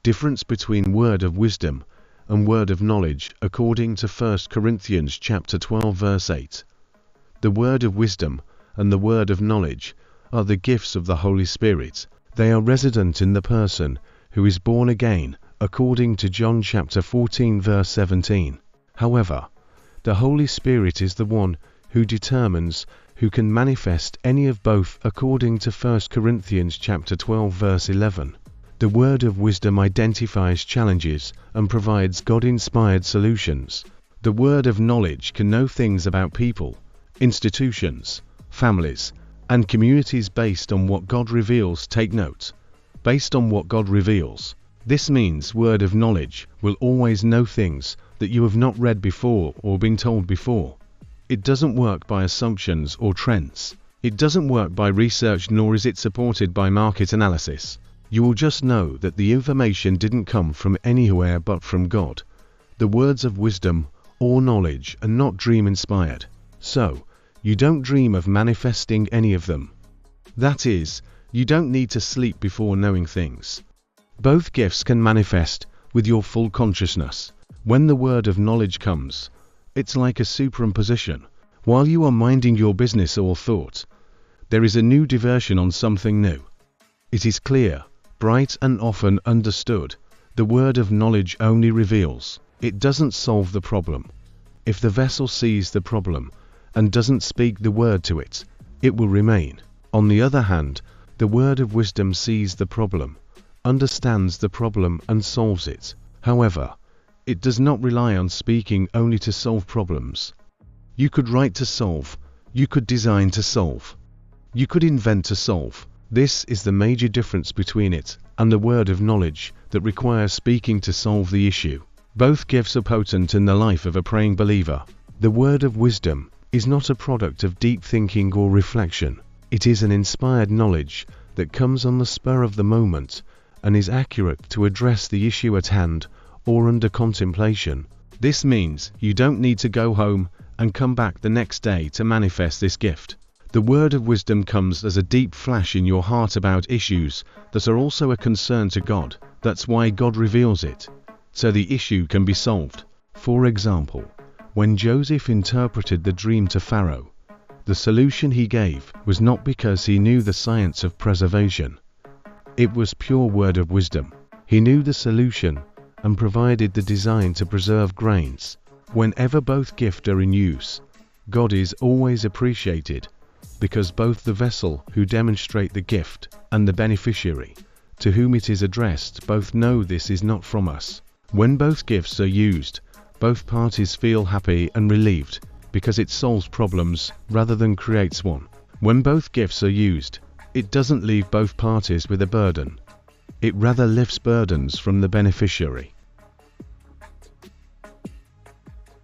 Difference between word of wisdom and word of knowledge according to 1 Corinthians chapter 12 verse 8. The word of wisdom and the word of knowledge are the gifts of the Holy Spirit. They are resident in the person who is born again according to John chapter 14 verse 17. However, the Holy Spirit is the one who determines who can manifest any of both according to 1 Corinthians chapter 12 verse 11. The word of wisdom identifies challenges and provides God-inspired solutions. The word of knowledge can know things about people, institutions, families, and communities based on what God reveals. Take note. Based on what God reveals. This means word of knowledge will always know things that you have not read before or been told before. It doesn't work by assumptions or trends. It doesn't work by research, nor is it supported by market analysis. You will just know that the information didn't come from anywhere but from God. The words of wisdom or knowledge are not dream-inspired. So, you don't dream of manifesting any of them. That is, you don't need to sleep before knowing things. Both gifts can manifest with your full consciousness. When the word of knowledge comes, it's like a superimposition. While you are minding your business or thought, there is a new diversion on something new. It is clear, bright and often understood. The word of knowledge only reveals. It doesn't solve the problem. If the vessel sees the problem and doesn't speak the word to it, it will remain. On the other hand, the word of wisdom sees the problem, understands the problem and solves it. However, it does not rely on speaking only to solve problems. You could write to solve. You could design to solve. You could invent to solve. This is the major difference between it and the word of knowledge that requires speaking to solve the issue. Both gifts are potent in the life of a praying believer. The word of wisdom is not a product of deep thinking or reflection. It is an inspired knowledge that comes on the spur of the moment and is accurate to address the issue at hand or under contemplation. This means you don't need to go home and come back the next day to manifest this gift. The word of wisdom comes as a deep flash in your heart about issues that are also a concern to God. That's why God reveals it, so the issue can be solved. For example, when Joseph interpreted the dream to Pharaoh, the solution he gave was not because he knew the science of preservation. It was pure word of wisdom. He knew the solution and provided the design to preserve grains. Whenever both gifts are in use, God is always appreciated, because both the vessel who demonstrate the gift and the beneficiary to whom it is addressed both know this is not from us. When both gifts are used, both parties feel happy and relieved because it solves problems rather than creates one. When both gifts are used, it doesn't leave both parties with a burden. It rather lifts burdens from the beneficiary.